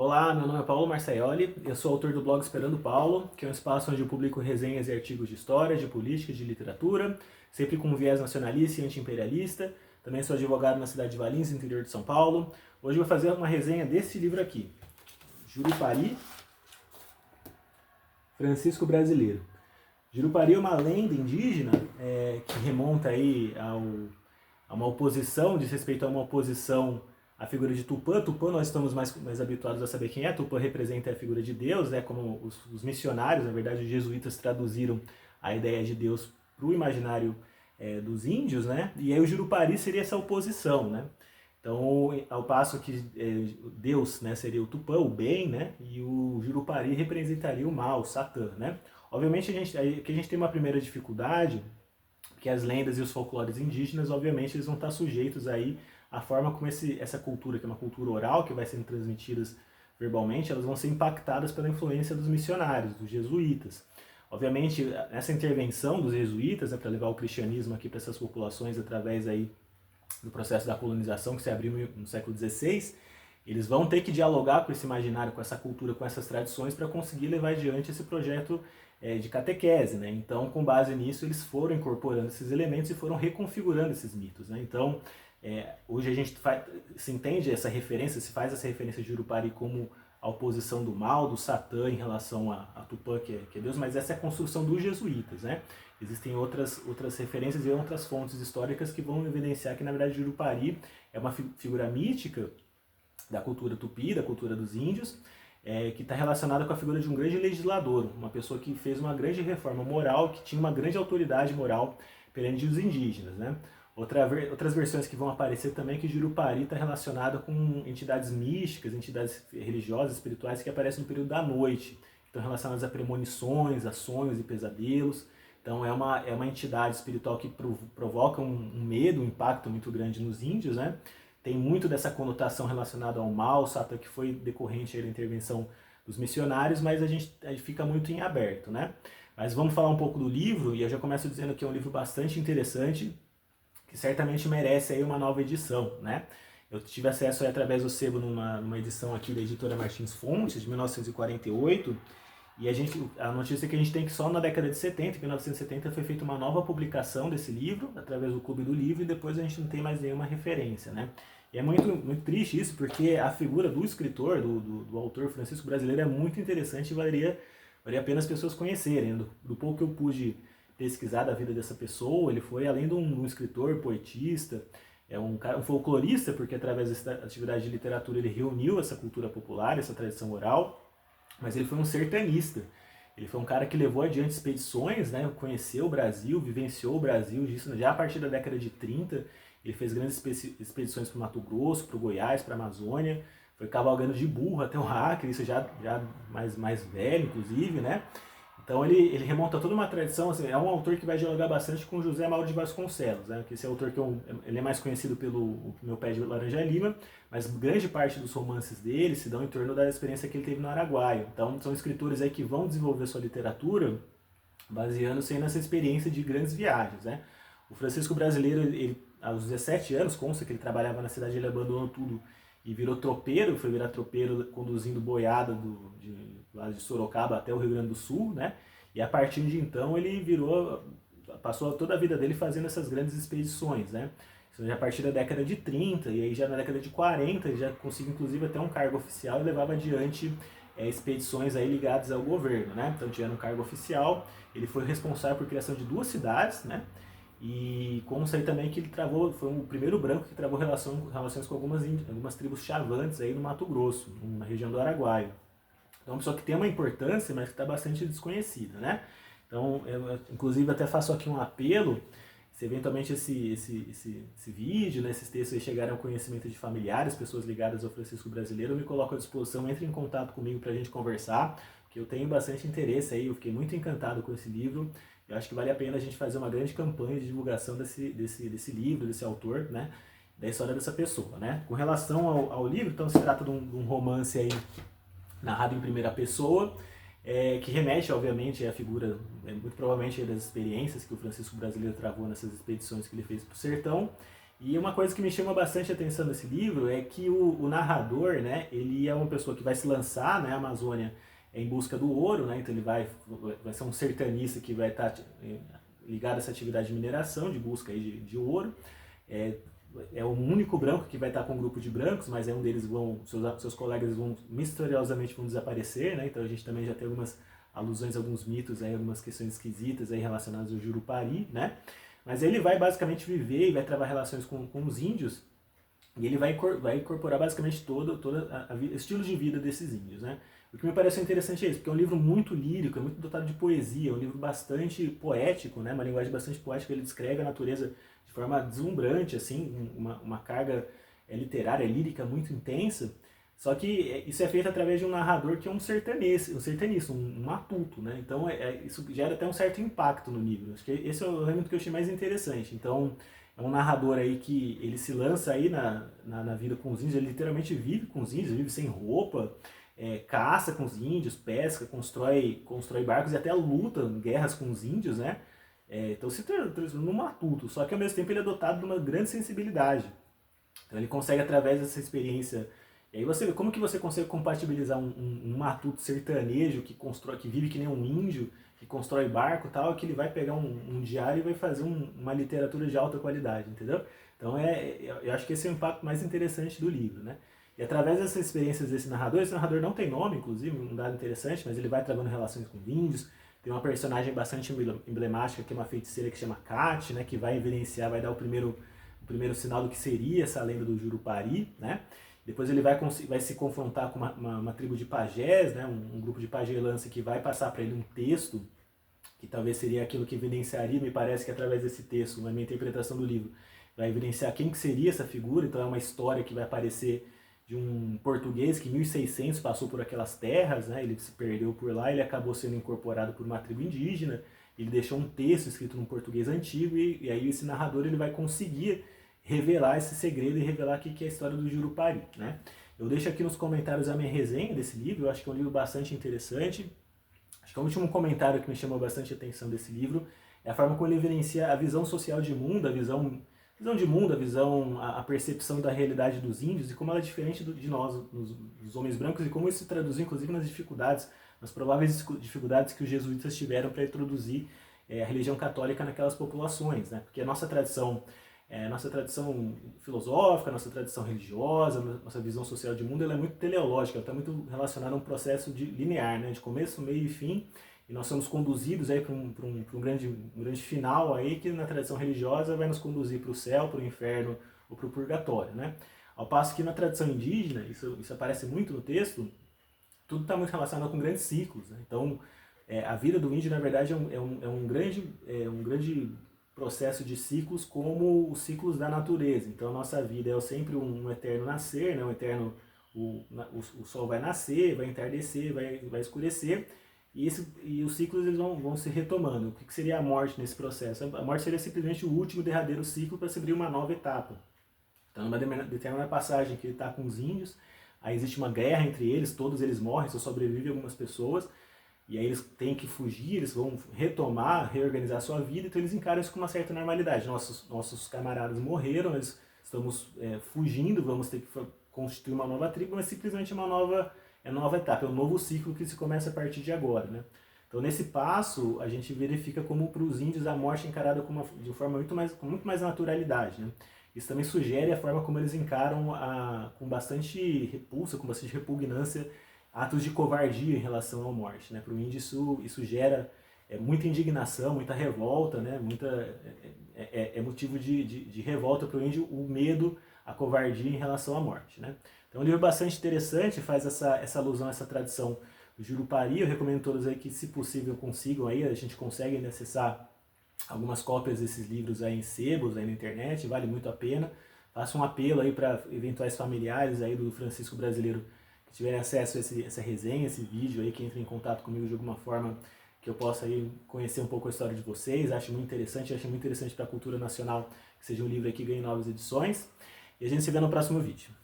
Olá, meu nome é Paulo Marcioli, eu sou autor do blog Esperando Paulo, que é um espaço onde eu publico resenhas e artigos de história, de política, de literatura, sempre com um viés nacionalista e anti-imperialista. Também sou advogado na cidade de Valinhos, interior de São Paulo. Hoje eu vou fazer uma resenha desse livro aqui, Jurupari, Francisco Brasileiro. Jurupari é uma lenda indígena que remonta aí a uma oposição, diz respeito a uma oposição à figura de Tupã. Tupã nós estamos mais habituados a saber quem é. Tupã representa a figura de Deus, né? Como os missionários, na verdade os jesuítas traduziram a ideia de Deus para o imaginário dos índios, né? E aí o Jurupari seria essa oposição, né? Então, ao passo que Deus, né, seria o Tupã, o bem, né? E o Jurupari representaria o mal, o Satã, né? Obviamente, aqui a gente tem uma primeira dificuldade, que as lendas e os folclores indígenas, obviamente, eles vão estar sujeitos aí à forma como essa cultura, que é uma cultura oral, que vai sendo transmitidas verbalmente, elas vão ser impactadas pela influência dos missionários, dos jesuítas. Obviamente, essa intervenção dos jesuítas, né, para levar o cristianismo aqui para essas populações através aí do processo da colonização que se abriu no século XVI, eles vão ter que dialogar com esse imaginário, com essa cultura, com essas tradições para conseguir levar adiante esse projeto de catequese, né? Então, com base nisso, eles foram incorporando esses elementos e foram reconfigurando esses mitos, né? Então, hoje a gente se entende essa referência, se faz essa referência de Jurupari como a oposição do mal, do Satã em relação a Tupã, que é Deus, mas essa é a construção dos jesuítas, né? Existem outras referências e outras fontes históricas que vão evidenciar que, na verdade, Jurupari é uma figura mítica da cultura tupi, da cultura dos índios, que está relacionada com a figura de um grande legislador, uma pessoa que fez uma grande reforma moral, que tinha uma grande autoridade moral perante os indígenas, né? Outras versões que vão aparecer também é que Jurupari está relacionada com entidades místicas, entidades religiosas, espirituais que aparecem no período da noite, que estão relacionadas a premonições, a sonhos e pesadelos. Então é uma entidade espiritual que provoca um medo, um impacto muito grande nos índios, né? Tem muito dessa conotação relacionada ao mal, Satã, que foi decorrente da intervenção dos missionários, mas a gente fica muito em aberto, né? Mas vamos falar um pouco do livro, e eu já começo dizendo que é um livro bastante interessante, que certamente merece aí uma nova edição, né? Eu tive acesso aí através do sebo numa edição aqui da editora Martins Fontes, de 1948, e a notícia é que a gente tem que só na década de 70, em 1970, foi feita uma nova publicação desse livro, através do Clube do Livro, e depois a gente não tem mais nenhuma referência, né? E é muito triste isso, porque a figura do escritor, do autor Francisco Brasileiro é muito interessante e valeria a pena as pessoas conhecerem. Do pouco que eu pude pesquisar da vida dessa pessoa, ele foi, além de um escritor, poetista, um folclorista, porque através dessa atividade de literatura ele reuniu essa cultura popular, essa tradição oral, mas ele foi um sertanista. Ele foi um cara que levou adiante expedições, né, conheceu o Brasil, vivenciou o Brasil, isso já a partir da década de 30. Ele fez grandes expedições para o Mato Grosso, para o Goiás, para a Amazônia, foi cavalgando de burro até o Acre, isso já mais velho, inclusive, né? Então ele remonta toda uma tradição, assim, é um autor que vai dialogar bastante com José Mauro de Vasconcelos, né? Que esse autor ele é mais conhecido pelo Meu Pé de Laranja Lima, mas grande parte dos romances dele se dão em torno da experiência que ele teve no Araguaia. Então são escritores aí que vão desenvolver sua literatura baseando-se nessa experiência de grandes viagens, né? O Francisco Brasileiro, ele aos 17 anos, consta que ele trabalhava na cidade, ele abandonou tudo e virou tropeiro, foi virar tropeiro conduzindo boiada lá de Sorocaba até o Rio Grande do Sul, né? E a partir de então ele passou toda a vida dele fazendo essas grandes expedições, né? Isso já a partir da década de 30, e aí já na década de 40 ele já conseguiu inclusive até um cargo oficial e levava adiante expedições aí ligadas ao governo, né? Então tinha um cargo oficial, ele foi responsável por criação de 2 cidades, né? E consta aí também que ele foi o primeiro branco que travou relações com algumas tribos chavantes aí no Mato Grosso, na região do Araguaia. Então, só que tem uma importância, mas que está bastante desconhecida, né? Então, eu, inclusive, até faço aqui um apelo, se eventualmente esse vídeo, né, esses textos aí chegarem ao conhecimento de familiares, pessoas ligadas ao Francisco Brasileiro, eu me coloco à disposição, entre em contato comigo para a gente conversar, que eu tenho bastante interesse aí, eu fiquei muito encantado com esse livro. Eu acho que vale a pena a gente fazer uma grande campanha de divulgação desse livro, desse autor, né? Da história dessa pessoa, né? Com relação ao livro, então se trata de um romance aí narrado em primeira pessoa, que remete, obviamente, à figura, muito provavelmente, das experiências que o Francisco Brasileiro travou nessas expedições que ele fez para o sertão. E uma coisa que me chama bastante a atenção nesse livro é que o narrador, né, ele é uma pessoa que vai se lançar, né, na Amazônia em busca do ouro, né, então ele vai ser um sertanista que vai estar ligado a essa atividade de mineração, de busca aí de ouro. É, é o único branco que vai estar com um grupo de brancos, mas aí um deles seus colegas vão misteriosamente desaparecer, né, então a gente também já tem algumas alusões, alguns mitos, aí, algumas questões esquisitas aí relacionadas ao Jurupari, né? Mas ele vai basicamente viver e vai travar relações com os índios e ele vai incorporar basicamente todo o estilo de vida desses índios, né? O que me pareceu interessante é isso, porque é um livro muito lírico, é muito dotado de poesia, é um livro bastante poético, né? Uma linguagem bastante poética, ele descreve a natureza de forma deslumbrante, assim, uma carga literária, lírica muito intensa. Só que isso é feito através de um narrador que é um sertanista, um matuto, né? Então isso gera até um certo impacto no livro. Acho que esse é o elemento que eu achei mais interessante. Então é um narrador aí que ele se lança aí na vida com os índios, ele literalmente vive com os índios, vive sem roupa, caça com os índios, pesca, constrói barcos e até luta em guerras com os índios, né? Então se transforma num matuto, só que ao mesmo tempo ele é dotado de uma grande sensibilidade. Então ele consegue, através dessa experiência. E aí você vê como que você consegue compatibilizar um matuto sertanejo que vive que nem um índio, que constrói barco e tal, que ele vai pegar um diário e vai fazer uma literatura de alta qualidade, entendeu? Então eu acho que esse é o impacto mais interessante do livro, né? E através dessas experiências desse narrador, esse narrador não tem nome, inclusive, um dado interessante, mas ele vai travando relações com índios. Tem uma personagem bastante emblemática, que é uma feiticeira que chama Kat, né, que vai evidenciar, vai dar o primeiro sinal do que seria essa lenda do Jurupari, né? Depois ele vai se confrontar com uma tribo de pajés, né? Um grupo de pajelance que vai passar para ele um texto, que talvez seria aquilo que evidenciaria, me parece que através desse texto, na minha interpretação do livro, vai evidenciar quem que seria essa figura. Então é uma história que vai aparecer de um português que em 1600 passou por aquelas terras, né? Ele se perdeu por lá, ele acabou sendo incorporado por uma tribo indígena, ele deixou um texto escrito num português antigo e aí esse narrador ele vai conseguir revelar esse segredo e revelar aqui que é a história do Jurupari, né? Eu deixo aqui nos comentários a minha resenha desse livro, eu acho que é um livro bastante interessante. Acho que o último comentário que me chamou bastante a atenção desse livro é a forma como ele evidencia a visão social de mundo, a visão de mundo, a percepção da realidade dos índios e como ela é diferente de nós, dos homens brancos, e como isso se traduziu inclusive nas dificuldades, nas prováveis dificuldades que os jesuítas tiveram para introduzir a religião católica naquelas populações, né? Porque a nossa tradição filosófica, nossa tradição religiosa, nossa visão social de mundo, ela é muito teleológica, ela está muito relacionada a um processo linear, né, de começo, meio e fim, e nós somos conduzidos para um grande final aí, que na tradição religiosa vai nos conduzir para o céu, para o inferno ou para o purgatório, né? Ao passo que na tradição indígena, isso aparece muito no texto, tudo está muito relacionado com grandes ciclos, né? Então a vida do índio, na verdade, é um grande processo de ciclos, como os ciclos da natureza. Então a nossa vida é sempre um eterno nascer, né? O sol vai nascer, vai entardecer, vai escurecer, e os ciclos eles vão se retomando. O que seria a morte nesse processo? A morte seria simplesmente o último derradeiro ciclo para se abrir uma nova etapa. Então numa determinada passagem que ele está com os índios, aí existe uma guerra entre eles, todos eles morrem, só sobrevivem algumas pessoas, e aí eles têm que fugir, eles vão retomar, reorganizar a sua vida, então eles encaram isso com uma certa normalidade. Nossos camaradas morreram, nós estamos fugindo, vamos ter que constituir uma nova tribo, mas simplesmente uma nova etapa, é um novo ciclo que se começa a partir de agora, né? Então nesse passo, a gente verifica como para os índios a morte é encarada de forma com muito mais naturalidade, né? Isso também sugere a forma como eles encaram com bastante repulsa, com bastante repugnância, atos de covardia em relação à morte, né? Para o índio isso gera muita indignação, muita revolta, né? É motivo de revolta para o índio o medo, a covardia em relação à morte, né? Então é um livro bastante interessante, faz essa alusão a essa tradição do Jurupari. Eu recomendo todos aí que, se possível, consigam aí, a gente consegue acessar algumas cópias desses livros aí em sebos, aí na internet, vale muito a pena. Faço um apelo aí para eventuais familiares aí do Francisco Brasileiro que tiverem acesso a essa resenha, esse vídeo aí, que entrem em contato comigo de alguma forma, que eu possa aí conhecer um pouco a história de vocês. Acho muito interessante para a cultura nacional que seja um livro que ganhe novas edições. E a gente se vê no próximo vídeo.